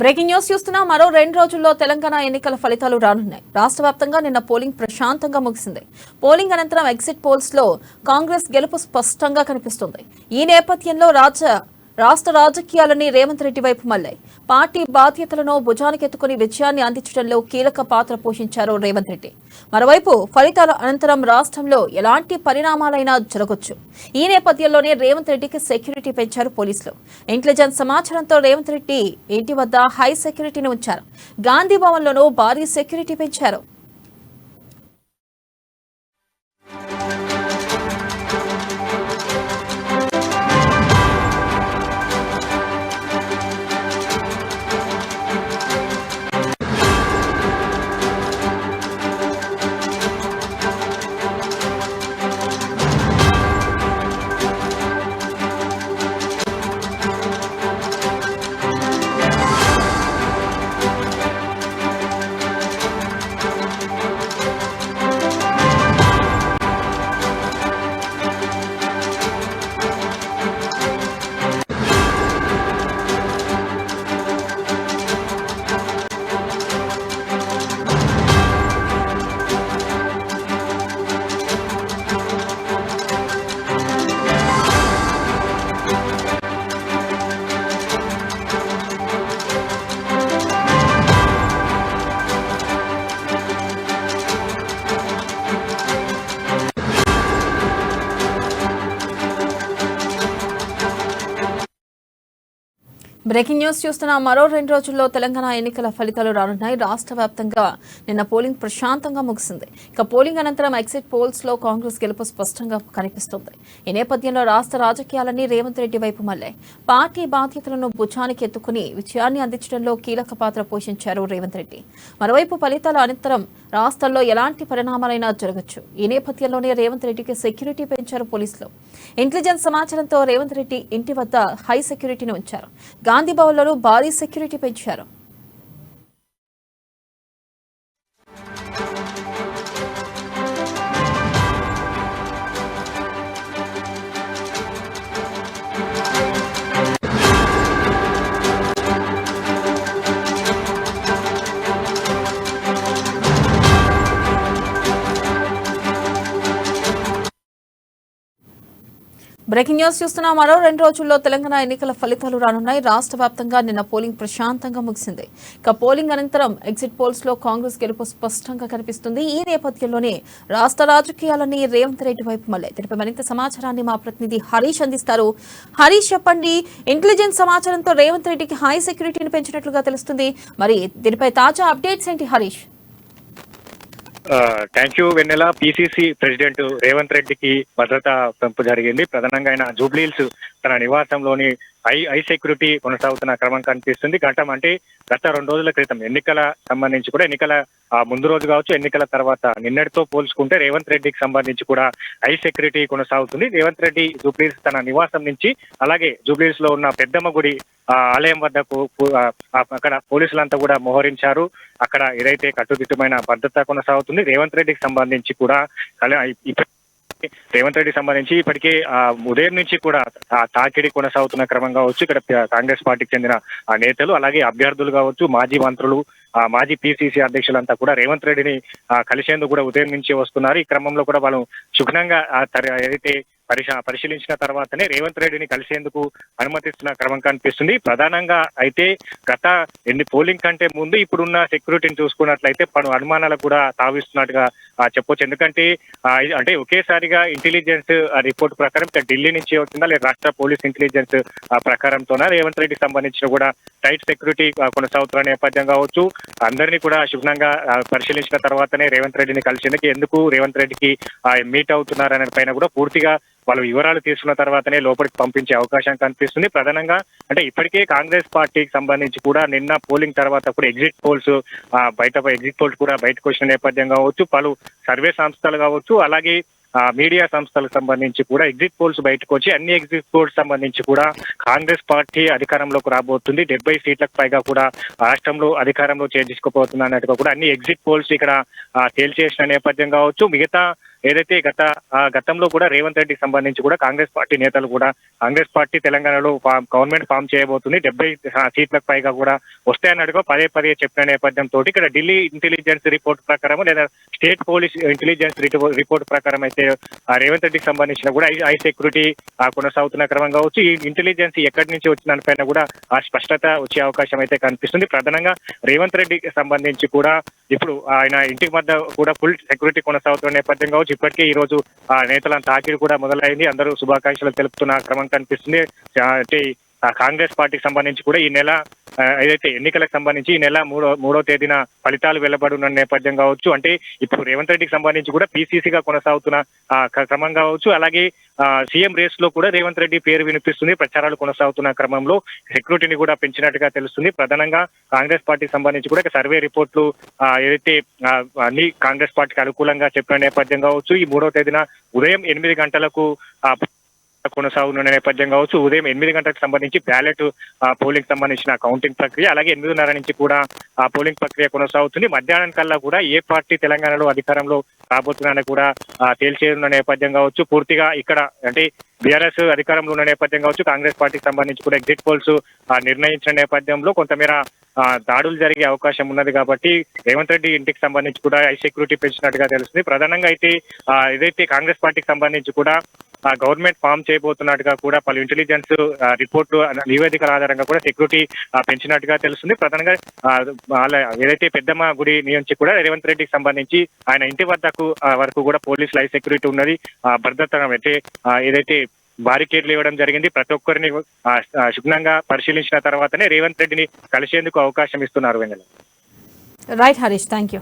Breaking news చూస్తున్నాం. మరో 2 రోజుల్లో తెలంగాణ ఎన్నికల ఫలితాలు రానున్నాయి. రాష్ట్ర వ్యాప్తంగా నిన్న పోలింగ్ ప్రశాంతంగా ముగిసింది. పోలింగ్ అనంతరం ఎగ్జిట్ పోల్స్ లో కాంగ్రెస్ గెలుపు స్పష్టంగా కనిపిస్తుంది. ఈ నేపథ్యంలో రాష్ట్ర రాజకీయాలని రేవంత్ రెడ్డి వైపు మళ్లాయి. పార్టీ బాధ్యతలను భుజానికెత్తుకుని విజయాన్ని అందించడంలో కీలక పాత్ర పోషించారు రేవంత్ రెడ్డి. మరోవైపు ఫలితాల అనంతరం రాష్ట్రంలో ఎలాంటి పరిణామాలైనా జరగొచ్చు. ఈ నేపథ్యంలోనే రేవంత్ రెడ్డికి సెక్యూరిటీ పెంచారు పోలీసులు. ఇంటెలిజెన్స్ సమాచారంతో రేవంత్ రెడ్డి ఇంటి వద్ద హై సెక్యూరిటీని ఉంచారు. గాంధీ భవన్లోనూ భారీ సెక్యూరిటీ పెంచారు. బ్రేకింగ్ న్యూస్ చూస్తున్న మరో 2 రోజుల్లో తెలంగాణ ఎన్నికల ఫలితాలు రానున్నాయి. రాష్ట్ర వ్యాప్తంగా నిన్న పోలింగ్ ప్రశాంతంగా ముగిసింది. ఇక పోలింగ్ అనంతరం ఎగ్జిట్ పోల్స్ లో కాంగ్రెస్ గెలుపు స్పష్టంగా కనిపిస్తుంది. ఈ నేపథ్యంలో రాష్ట్ర రాజకీయాలని రేవంత్ రెడ్డి వైపు మళ్లాయి. పార్టీ బాధ్యతలను భుజానికి ఎత్తుకుని విజయాన్ని అందించడంలో కీలక పాత్ర పోషించారు రేవంత్ రెడ్డి. మరోవైపు ఫలితాల అనంతరం రాష్ట్రంలో ఎలాంటి పరిణామాలైనా జరగచ్చు. ఈ నేపథ్యంలోనే రేవంత్ రెడ్డికి సెక్యూరిటీ పెంచారు పోలీసులు. ఇంటెలిజెన్స్ సమాచారంతో రేవంత్ రెడ్డి ఇంటి వద్ద హై సెక్యూరిటీని ఉంచారు. గాంధీ భవన్లో భారీ సెక్యూరిటీ పెంచారు. బ్రేకింగ్ న్యూస్ చూస్తున్నాం. మరో 2 రోజుల్లో తెలంగాణ ఎన్నికల ఫలితాలు రానున్నాయి. రాష్ట్ర వ్యాప్తంగా నిన్న పోలింగ్ ప్రశాంతంగా ముగిసింది. ఇక పోలింగ్ అనంతరం ఎగ్జిట్ పోల్స్ లో కాంగ్రెస్ గెలుపు స్పష్టంగా కనిపిస్తుంది. ఈ నేపథ్యంలోనే రాష్ట్ర రాజకీయాలని రేవంత్ రెడ్డి వైపు మళ్లాయి. దీనిపై మరింత సమాచారాన్ని మా ప్రతినిధి హరీష్ అందిస్తారు. హరీష్, చెప్పండి, ఇంటెలిజెన్స్ సమాచారంతో రేవంత్ రెడ్డికి హై సెక్యూరిటీని పెంచినట్లుగా తెలుస్తుంది. మరి దీనిపై తాజా అప్డేట్స్ ఏంటి Harish? Thank you Vennela. PCC president Revanth రెడ్డికి భద్రతా పెంపు జరిగింది. ప్రధానంగా ఆయన జూబ్లీహిల్స్ తన నివాసంలోని హై సెక్యూరిటీ కొనసాగుతున్న క్రమం కనిపిస్తుంది. గత 2 రోజుల క్రితం ఎన్నికల సంబంధించి కూడా, ఎన్నికల ముందు రోజు కావచ్చు, ఎన్నికల తర్వాత నిన్నటితో పోల్చుకుంటే రేవంత్ రెడ్డికి సంబంధించి కూడా హై సెక్యూరిటీ కొనసాగుతుంది. రేవంత్ రెడ్డి జూబ్లీహిల్స్ తన నివాసం నుంచి, అలాగే జూబ్లీహిల్స్ లో ఉన్న పెద్దమ్మ గుడి ఆలయం వద్దకు అక్కడ పోలీసులంతా కూడా మోహరించారు. అక్కడ ఏదైతే కట్టుదిట్టమైన భద్రత కొనసాగుతుంది. రేవంత్ రెడ్డికి సంబంధించి కూడా ఇప్పటికే ఉదయం నుంచి కూడా తాకిడి కొనసాగుతున్న క్రమం కావచ్చు. ఇక్కడ కాంగ్రెస్ పార్టీకి చెందిన నేతలు, అలాగే అభ్యర్థులు కావచ్చు, మాజీ మంత్రులు, మాజీ పిసిసి అధ్యక్షులంతా కూడా రేవంత్ రెడ్డిని కలిసేందుకు కూడా ఉదయం నుంచి వస్తున్నారు. ఈ క్రమంలో కూడా వాళ్ళు క్షుణ్ణంగా ఏదైతే పరిశీలించిన తర్వాతనే రేవంత్ రెడ్డిని కలిసేందుకు అనుమతిస్తున్న క్రమం కనిపిస్తుంది. ప్రధానంగా అయితే గత పోలింగ్ కంటే ముందు ఇప్పుడున్న సెక్యూరిటీని చూసుకున్నట్లయితే పలు అనుమానాలకు కూడా తావిస్తున్నట్టుగా చెప్పొచ్చు. ఎందుకంటే ఒకేసారిగా ఇంటెలిజెన్స్ రిపోర్ట్ ప్రకారం ఢిల్లీ నుంచి వచ్చిందా, లేదా రాష్ట్ర పోలీస్ ఇంటెలిజెన్స్ ప్రకారంతోనా రేవంత్ రెడ్డికి సంబంధించిన కూడా టైట్ సెక్యూరిటీ కొనసాగుతున్న నేపథ్యం కావచ్చు. అందరినీ కూడా క్షుణ్ణంగా పరిశీలించిన తర్వాతనే రేవంత్ రెడ్డిని కలిసేందుకు, ఎందుకు రేవంత్ రెడ్డికి మీట్ అవుతున్నారనే పైన కూడా పూర్తిగా వాళ్ళు వివరాలు తీసుకున్న తర్వాతనే లోపలికి పంపించే అవకాశం కనిపిస్తుంది. ప్రధానంగా ఇప్పటికే కాంగ్రెస్ పార్టీకి సంబంధించి కూడా నిన్న పోలింగ్ తర్వాత కూడా ఎగ్జిట్ పోల్స్ కూడా బయటకు వచ్చిన నేపథ్యం కావచ్చు, పలు సర్వే సంస్థలు కావచ్చు, అలాగే మీడియా సంస్థలకు సంబంధించి కూడా ఎగ్జిట్ పోల్స్ బయటకు వచ్చి అన్ని ఎగ్జిట్ పోల్స్ సంబంధించి కూడా కాంగ్రెస్ పార్టీ అధికారంలోకి రాబోతుంది. 70 సీట్లకు పైగా కూడా రాష్ట్రంలో అధికారంలో చేర్చుకోబోతుంది అన్నట్టుగా కూడా అన్ని ఎగ్జిట్ పోల్స్ ఇక్కడ తేల్చేసిన నేపథ్యం కావచ్చు. మిగతా ఏదైతే గతంలో కూడా రేవంత్ రెడ్డికి సంబంధించి కూడా కాంగ్రెస్ పార్టీ నేతలు కూడా కాంగ్రెస్ పార్టీ తెలంగాణలో గవర్నమెంట్ ఫామ్ చేయబోతుంది, 70 సీట్లకు పైగా కూడా వస్తాయన్నట్టుగా పదే చెప్పిన నేపథ్యంతో ఇక్కడ ఢిల్లీ ఇంటెలిజెన్స్ రిపోర్ట్ ప్రకారం లేదా స్టేట్ పోలీస్ ఇంటెలిజెన్స్ రిపోర్ట్ ప్రకారం అయితే రేవంత్ రెడ్డికి సంబంధించిన కూడా హై సెక్యూరిటీ కొనసాగుతున్న క్రమం కావచ్చు. ఈ ఇంటెలిజెన్స్ ఎక్కడి నుంచి వచ్చిన దానిపైన కూడా ఆ స్పష్టత వచ్చే అవకాశం అయితే కనిపిస్తుంది. ప్రధానంగా రేవంత్ రెడ్డికి సంబంధించి కూడా ఇప్పుడు ఆయన ఇంటికి మధ్య కూడా ఫుల్ సెక్యూరిటీ కొనసాగుతున్న నేపథ్యం కావచ్చు. ఇప్పటికే ఈ రోజు ఆ నేతల తాకిడి కూడా మొదలైంది, అందరూ శుభాకాంక్షలు తెలుపుతున్న క్రమం కనిపిస్తుంది. అంటే కాంగ్రెస్ పార్టీకి సంబంధించి కూడా ఈ నెల ఏదైతే ఎన్నికలకు సంబంధించి ఈ నెల మూడో తేదీన ఫలితాలు వెల్లబడున్న నేపథ్యం కావచ్చు. అంటే ఇప్పుడు రేవంత్ రెడ్డికి సంబంధించి కూడా పీసీసీగా కొనసాగుతున్న క్రమం కావచ్చు. అలాగే సీఎం రేస్ లో కూడా రేవంత్ రెడ్డి పేరు వినిపిస్తుంది. ప్రచారాలు కొనసాగుతున్న క్రమంలో సెక్యూరిటీని కూడా పెంచినట్టుగా తెలుస్తుంది. ప్రధానంగా కాంగ్రెస్ పార్టీకి సంబంధించి కూడా సర్వే రిపోర్ట్లు ఏదైతే అన్ని కాంగ్రెస్ పార్టీకి అనుకూలంగా చెప్పిన నేపథ్యం కావచ్చు. ఈ 3వ తేదీన ఉదయం 8 గంటలకు కొనసాగుతున్న నేపథ్యం కావచ్చు. ఉదయం 8 గంటలకు సంబంధించి బ్యాలెట్ పోలింగ్ సంబంధించిన కౌంటింగ్ ప్రక్రియ, అలాగే 8:30 నుంచి కూడా ఆ పోలింగ్ ప్రక్రియ కొనసాగుతుంది. మధ్యాహ్నం కల్లా కూడా ఏ పార్టీ తెలంగాణలో అధికారంలో రాబోతుందని కూడా తేల్చేయనున్న నేపథ్యం కావచ్చు. పూర్తిగా ఇక్కడ అంటే బీఆర్ఎస్ అధికారంలో ఉన్న నేపథ్యం కావచ్చు, కాంగ్రెస్ పార్టీకి సంబంధించి కూడా ఎగ్జిట్ పోల్స్ నిర్ణయించిన నేపథ్యంలో కొంతమేర దాడులు జరిగే అవకాశం ఉన్నది. కాబట్టి రేవంత్ రెడ్డి ఇంటికి సంబంధించి కూడా హై సెక్యూరిటీ పెంచినట్టుగా తెలుస్తుంది. ప్రధానంగా అయితే ఏదైతే కాంగ్రెస్ పార్టీకి సంబంధించి కూడా గవర్నమెంట్ ఫామ్ చేయబోతున్నట్టుగా కూడా పలు ఇంటెలిజెన్స్ రిపోర్ట్లు నివేదికల ఆధారంగా కూడా సెక్యూరిటీ పెంచినట్టుగా తెలుస్తుంది. ప్రధానంగా ఏదైతే పెద్దమ్మ గుడి నుంచి కూడా రేవంత్ రెడ్డికి సంబంధించి ఆయన ఇంటి వరకు కూడా పోలీసులు హై సెక్యూరిటీ ఉన్నది. భద్రత అంటే ఏదైతే బారికేడ్లు ఇవ్వడం జరిగింది. ప్రతి ఒక్కరిని క్షుణ్ణంగా పరిశీలించిన తర్వాతనే రేవంత్ రెడ్డిని కలిసేందుకు అవకాశం ఇస్తున్నారు. Vengala right Harish, thank you.